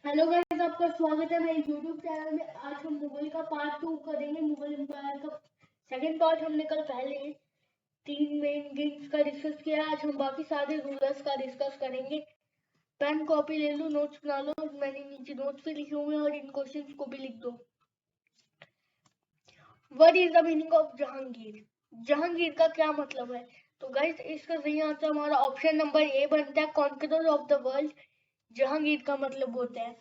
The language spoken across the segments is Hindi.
हेलो गाइस, आपका स्वागत है मेरे यूट्यूब चैनल में। आज हम मुगल का पार्ट 2 करेंगे। मुगल एम्पायर का सेकंड पार्ट हमने कल पहले 3 मेन किंग्स का डिस्कस किया। आज हम बाकी सारे रूलर्स का डिस्कस करेंगे। पेन कॉपी ले लो, नोट्स बना लो। मैंने नीचे नोट्स भी लिखे हुए हैं और इन क्वेश्चंस को भी लिख दो। What is the meaning of Jahangir? Jahangir का क्या मतलब है? तो गाइस, इसका सही आंसर हमारा ऑप्शन नंबर ए बनता है, conqueror of the world. Jahangir का मतलब होता है।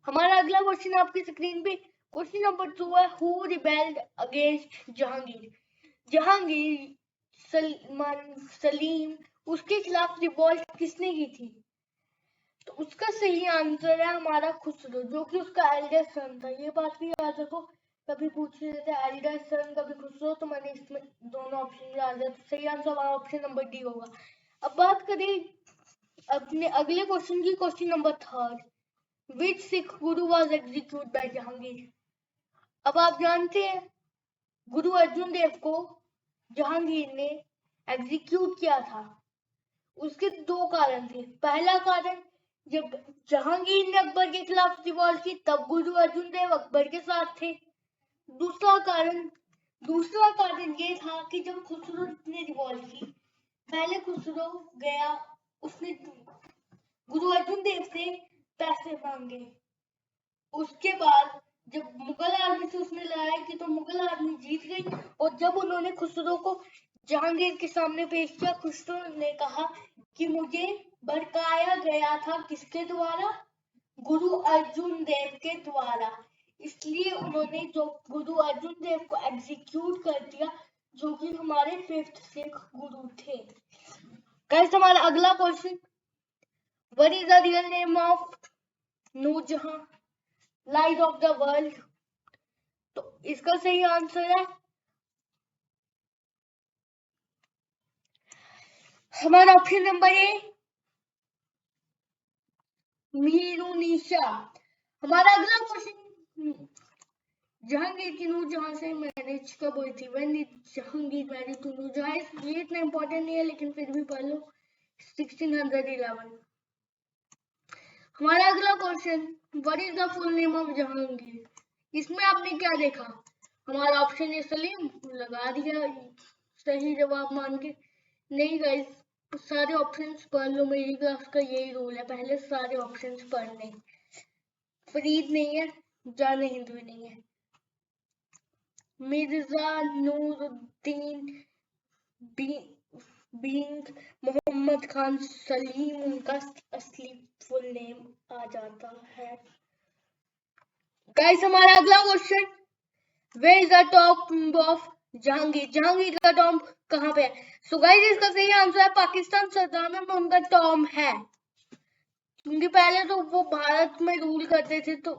हमारा अगला क्वेश्चन आपकी स्क्रीन पे क्वेश्चन नंबर 2 है। Who rebelled against Jahangir? Jahangir, Salim, उसके खिलाफ रिवॉल्ट किसने की थी? तो उसका सही आंसर है हमारा खुसरो, जो कि उसका एल्डर सन था। ये बात भी याद रखो, कभी पूछ रहे थे एल्डर सन कभी खुसरो, तो मैंने इसमें दोनों ऑप्शन याद है। तो सही आंसर हमारा ऑप्शन नंबर डी होगा। अब बात करें अपने अगले क्वेश्चन की, question number 3। Which Sikh Guru was executed by Jahangir? अब आप जानते हैं गुरु अर्जुन देव को जहांगीर ने एग्जीक्यूट किया था। उसके दो कारण थे। पहला कारण, जब जहांगीर ने अकबर के खिलाफ रिवॉल्ट की तब गुरु अर्जुन देव अकबर के साथ थे। दूसरा कारण ये था कि जब खुसरो ने रिवॉल्ट की, पहले खुसरो गया, उसने गुरु अर्जुन देव से पैसे मांगे। उसके बाद जब मुगल आर्मी से उसने लड़ाई की तो मुगल आर्मी जीत गई। और जब उन्होंने खुसरो को जहांगीर के सामने पेश किया, खुसरो ने कहा कि मुझे भड़काया गया था किसके द्वारा? गुरु अर्जुन देव के द्वारा। इसलिए उन्होंने जो गुरु अर्जुन देव को एग्जीक्यूट कर दिया, जो कि हमारे 5th सिख गुरु थे। गाइस, हमारा अगला question, what is the real name of Noor Jahan, light of the world? तो इसका सही आंसर है हमारा ऑप्शन नंबर ए, मीरुनिशा। हमारा अगला क्वेश्चन, जहांगीर की नूरजहां से मैरिज कब हुई थी? When did Jahangir marriage to Noor Jahan? ये इतना इंपॉर्टेंट नहीं है, लेकिन फिर भी पढ़ लो। 1611। हमारा अगला question, what is the full name of Jahangir? इसमें आपने क्या देखा? हमारा ऑप्शन ए सलीम, लगा दिया सही जवाब मान के। नहीं गाइस, सारे ऑप्शंस पढ़ लो। मेरी क्लास का यही रूल है, पहले सारे ऑप्शंस पढ़ने। फरीद नहीं है, जाने हिंद भी नहीं है। मिर्जा नूरुद्दीन बींग मोहम्मद खान सलीम उनका असली फुल नेम आ जाता है। गाइस, हमारा अगला question, where is the tomb of Jahangir? Jahangir का टॉम्ब कहाँ पे है? सो गाइस, इसका सही आंसर है पाकिस्तान सरदाना में उनका टॉम्ब है। क्योंकि पहले तो वो भारत में रूल करते थे, तो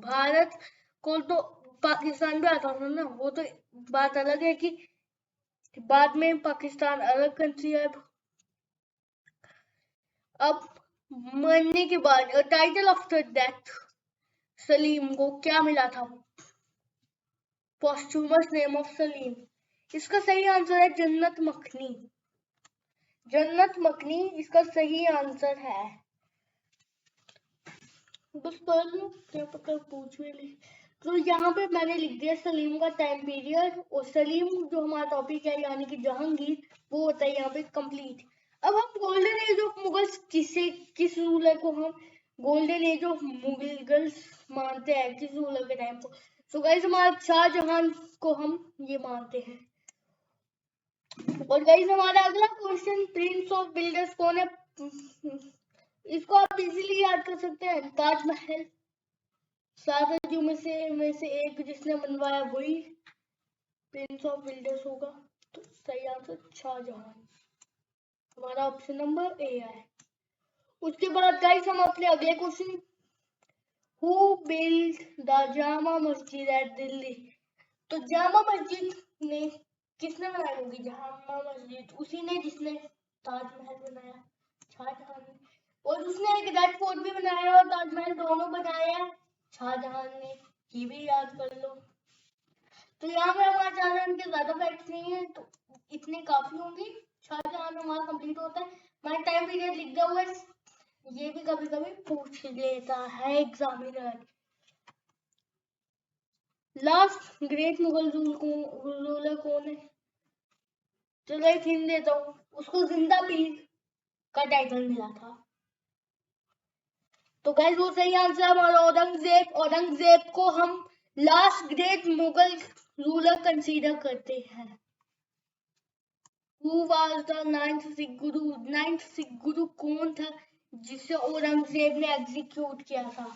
भारत को तो पाकिस्तान भी आता था ना। वो तो बात अलग है कि बाद में पाकिस्तान अलग कंट्री है। अब मरने के बाद टाइटल आफ्टर डेथ सलीम को क्या मिला था? पोस्टुमस नेम ऑफ सलीम। इसका सही आंसर है जन्नत मखनी। जन्नत मखनी इसका सही आंसर है। बस पढ़ लो, क्या पता पूछ भी ले। तो यहाँ पे मैंने लिख दिया सलीम का टाइम पीरियड, और सलीम जो हमारा टॉपिक है यानी कि जहांगीर, वो होता है यहाँ पे कंप्लीट। अब हम गोल्डन एज ऑफ मुगल्स किस रूलर को हम गोल्डन एज ऑफ मुगल्स मानते हैं, किस रूलर के टाइम को? सो गाइस, हमारा शाहजहां को हम ये मानते हैं। और गाइस, हमारा अगला क्वेश्चन, प्रिंस ऑफ बिल्डर्स कौन है? इसको आप इजीली याद कर सकते हैं, ताजमहल। 7 अजूबों में से एक जिसने बनवाया वही प्रिंस ऑफ बिल्डर्स होगा। तो सही आंसर शाहजहां, हमारा ऑप्शन नंबर ए है। उसके बाद गाइस, हम अपने अगले question, who build the Jama Masjid eight Delhi? तो जामा मस्जिद ने किसने बनाई होगी? जामा मस्जिद उसी ने जिसने ताजमहल बनाया, शाहजहां ने। और उसने एक रेड फोर्ट भी बनाया और ताजमहल दोनों बनाए हैं शाहजहां ने। ये भी याद कर लो। तो यहाँ पे हमारे शाहजहां के ज्यादा फैक्ट्स नहीं है, तो इतने काफी होंगे। शाहजहां हमारा कंप्लीट होता है। हमारा टाइम पीरियड लिख दिया हुआ है ये भी कभी कभी पूछ लेता है examiner. Last great Mughal ruler कौन है? चलो एक हिंट देता हूँ, उसको जिंदा पीर का टाइटल मिला था। तो गाइस वो सही आंसर हमारा औरंगजेब। औरंगजेब को हम last great Mughal ruler consider करते हैं। Who was the ninth Sikh Guru? Ninth Sikh गुरु कौन था जिसे औरंगजेब ने एग्जीक्यूट किया था?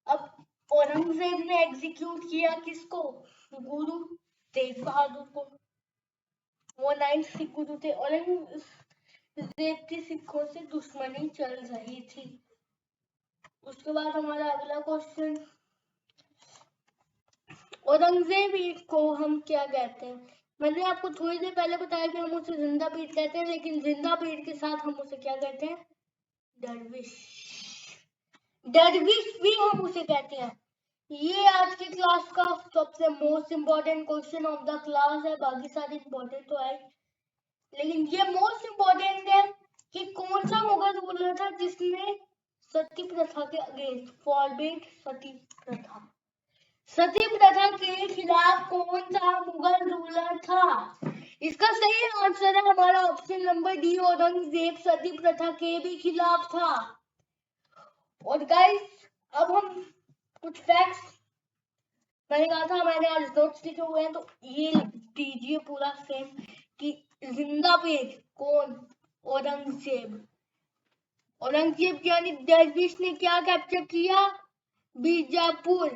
अब औरंगजेब ने एग्जीक्यूट किया किसको? गुरु तेग बहादुर को। वो नाइन्थ सिख गुरु थे। औरंगजेब की सिखों से दुश्मनी चल रही थी। उसके बाद हमारा अगला क्वेश्चन, औरंगजेब को हम क्या कहते हैं? मैंने आपको थोड़ी देर पहले बताया कि हम उसे जिंदा पीर कहते हैं, लेकिन जिंदा पीर के साथ हम उसे क्या कहते हैं? दरविश। दरविश भी हम उसे कहते हैं। ये आज की क्लास का सबसे most important question of the class है। बाकी सारे इम्पोर्टेंट तो है, लेकिन ये मोस्ट इम्पोर्टेंट है कि कौन सा मुगल रूलर था जिसने सती प्रथा के अगेंस्ट फॉरबिड सती प्रथा। सती प्रथा के खिलाफ कौन सा मुगल रूलर था? इसका सही आंसर है हमारा ऑप्शन नंबर डी, औरंगजेब सती प्रथा के भी खिलाफ था। और गाइस अब हम कुछ फैक्ट्स, मैंने कहा था मैंने आज नोट्स लिखे हुए हैं, तो ये लिख दीजिए पूरा सेम कि जिंदा पीर कौन? औरंगजेब। औरंगजेब यानी दरविश ने क्या कैप्चर किया? बीजापुर।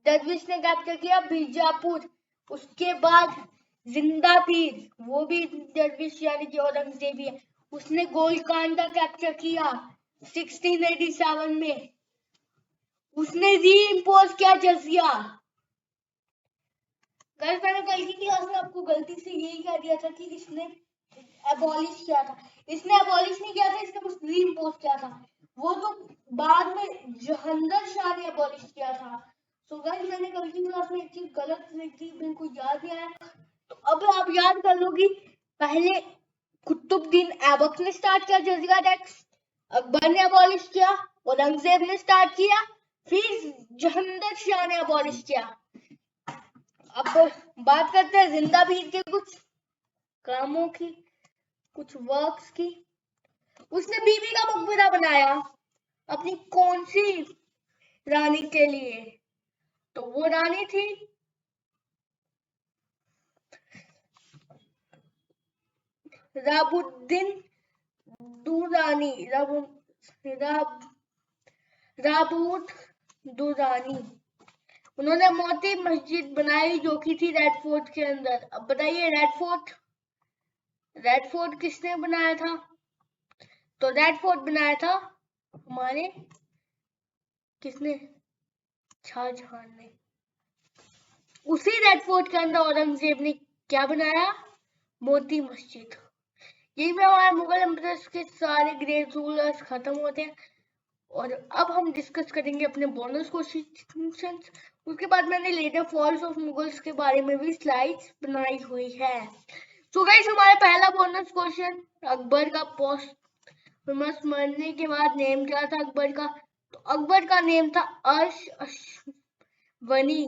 दरविश ने कैप्चर किया बीजापुर। उसके बाद जिंदा पीर, वो भी दरविश यानी कि औरंगजेब है, उसने गोलकांडा कैप्चर किया 1687 में। उसने री इम्पोज किया जजिया। गाइस मैंने कल की क्लास में आपको गलती से यही कह दिया था कि इसने अबॉलिश किया था। इसने अबॉलिश नहीं किया था, इसने बस री इम्पोज किया था। वो तो बाद में जहांगीर शाह ने अबॉलिश किया था। सो गाइस मैंने कल की क्लास में एक चीज गलत लिखी, मेरे को याद नहीं आया, तो अब आप याद कर लो कि पहले कुतुबुद्दीन ऐबक ने स्टार्ट किया जजिया टैक्स, अकबर ने अबॉलिश किया, औरंगजेब ने स्टार्ट किया, फिर जहांगीर शाह ने अबॉलिश किया। अब बात करते हैं जिंदा पीर के कुछ कामों की, कुछ वर्क्स की। उसने बीबी का मकबरा बनाया अपनी कौन सी रानी के लिए? तो वो रानी थी राबुद्दीन दुरानी। राबूत दुरानी। उन्होंने मोती मस्जिद बनाई जो कि थी रेड फोर्ट के अंदर। अब बताइए रेड फोर्ट किसने बनाया था? तो रेड फोर्ट बनाया था हमारे किसने? शाहजहां ने। उसी रेड फोर्ट के अंदर औरंगजेब ने क्या बनाया? मोती मस्जिद। यही में हमारे मुगल एम्परर्स के सारे ग्रेट रूलर्स खत्म होते हैं। और अब हम डिस्कस करेंगे अपने बोनस क्वेश्चन। उसके बाद मैंने लेटर फॉल्स ऑफ मुगल्स के बारे में भी स्लाइड्स बनाई हुई है। तो गाइस हमारा पहला बोनस क्वेश्चन, अकबर का पोस्ट मरने के बाद नेम क्या था अकबर का? तो अकबर का नेम था अर्श अश्वनी।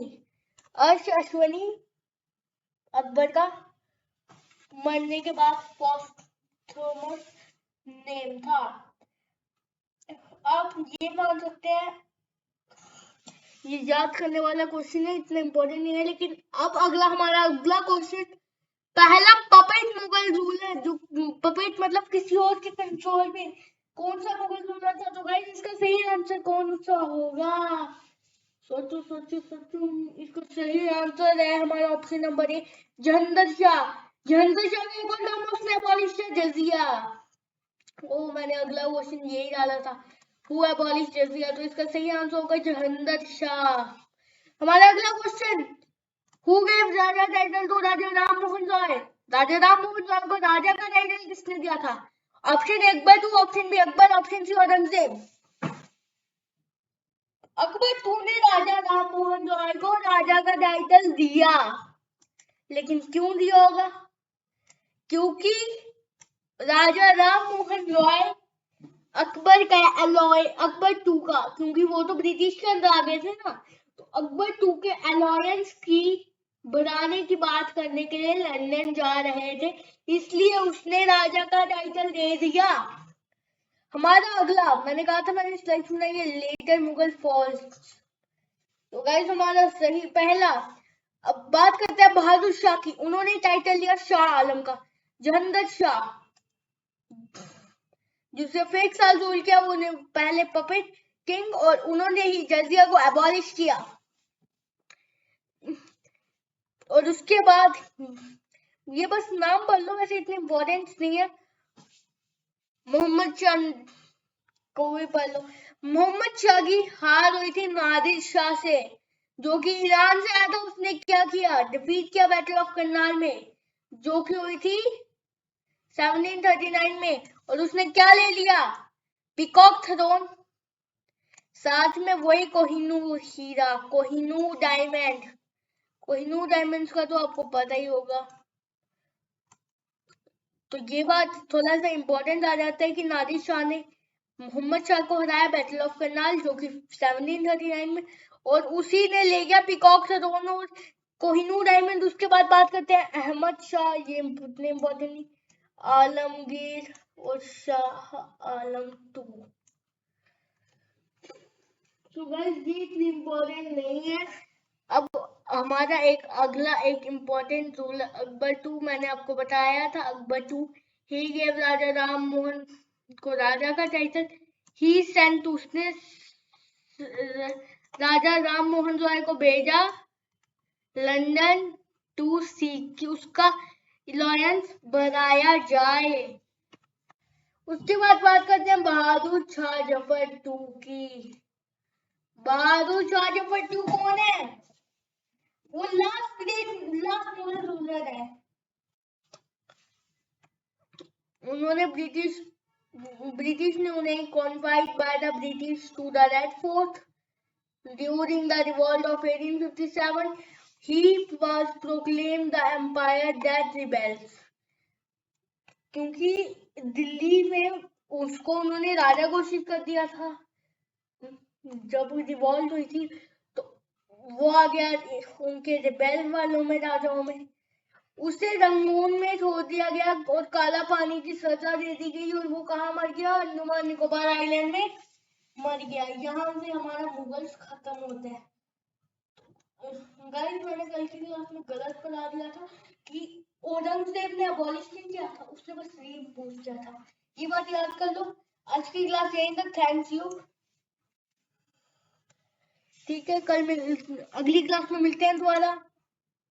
अर्श अश्वनी अकबर का मरने के बाद पोस्टमस नेम था। आप ये मान सकते हैं ये याद करने वाला क्वेश्चन है, इतना इम्पोर्टेंट नहीं है। लेकिन अब हमारा अगला क्वेश्चन, पहला पपेट मुगल रूलर, जो पपेट मतलब किसी और के कंट्रोल में, कौन सा मुगल रूलर था? तो गाइस इसका सही आंसर कौन सा होगा? सोचो सोचो सोचो। इसका सही आंसर है हमारा option number A, Jahangir Shah. Jahangir Shah ने एक और नाम उसने अबॉलिश किया जजिया। ओ मैंने अगला क्वेश्चन यही डाला था, हु अबॉलिश जजिया, तो इसका सही आंसर होगा जहांगीर शाह। हमारा अगला question, who gave Raja title to Raja Ram Mohan Roy? Raja Ram Mohan Roy को राजा का टाइटल किसने दिया था? Option Akbar, two option B Akbar, option C Aurangzeb. Akbar तूने राजा राम मोहन रॉय को राजा का टाइटल दिया, लेकिन क्यों दिया होगा? क्योंकि राजा राम मोहन रॉय अकबर का एलॉय, अकबर 2 का, क्योंकि वो तो ब्रिटिश के अंदर आ गए थे ना, तो अकबर 2 के अलायंस की बढ़ाने की बात करने के लिए लंदन जा रहे थे, इसलिए उसने राजा का टाइटल दे दिया। हमारा अगला, मैंने कहा था मैंने स्लाइड सुनाई है, लेटर मुगल फॉल्स। तो गाइस हमारा सही पहला। अब बात करते हैं बहादुर शाह की। उन्होंने टाइटल लिया शाह आलम का। जहांगीर शाह, जिसने फेक साल रूल किया, वो पहले पपेट किंग, और उन्होंने ही जजिया को एबॉलिश किया। और उसके बाद ये बस नाम पढ़ लो, वैसे इतने इम्पोर्टेंट नहीं है। मोहम्मद चंद को भी पढ़ लो। मोहम्मद शाह की हार हुई थी नादिर शाह से, जो कि ईरान से आया था। उसने क्या किया, डिफीट किया बैटल ऑफ करनाल में, जो कि हुई थी 1739 में। और उसने क्या ले लिया, पीकॉक थ्रोन, साथ में वही कोहिनूर हीरा, कोहिनूर डायमंड। कोहिनूर डायमंड्स का तो आपको पता ही होगा। तो ये बात थोड़ा सा इम्पोर्टेंट आ जाता है कि नादिर शाह ने मोहम्मद शाह को हराया बैटल ऑफ करनाल, जो कि 1739 में, और उसी ने ले गया पीकॉक थ्रोन और कोहिनूर डायमंड। उसके बाद बात करते हैं अहमद शाह, ये इतने इम्पोर्टेंट नहीं, आलमगीर और शाह आलम 2। तो गाइस ये इतनी इम्पोर्टेंट नहीं है। अब हमारा एक अगला एक इम्पोर्टेंट रूल, अकबर 2, मैंने आपको बताया था अकबर 2 ही गेव राजा राम मोहन को राजा का टाइटल। ही सेंट, उसने राजा राम मोहन रॉय को भेजा लंदन टू सी कि उसका अलायंस बढ़ाया जाए। उसके बाद बात करते हैं बहादुर शाह जफर 2 की। बहादुर शाह जफर 2 कौन है, वो लास्ट मुगल रूलर है। उन्होंने ब्रिटिश ने उन्हें confined by the British to the Red Fort during the revolt of 1857। He was proclaimed the empire that rebels, क्योंकि दिल्ली में उसको उन्होंने राजा घोषित कर दिया था। जब रिवॉल्ट हुई थी तो वो आ गया उनके रिबेल वालों में, राजाओं में। उसे रंगून में छोड़ दिया गया और काला पानी की सजा दे दी गई, और वो कहाँ मर गया, अंडमान निकोबार आइलैंड में मर गया। यहाँ से हमारा मुगल्स खत्म होता है। गाइस मैंने कल की क्लास में गलत पढ़ा दिया था कि औरंगजेब ने अबॉलिश नहीं किया था, उसने बस रीइंपोज किया था। ये बात याद कर लो। आज की क्लास यहीं तक, थैंक्स यू। ठीक है, अगली क्लास में मिलते हैं दोबारा।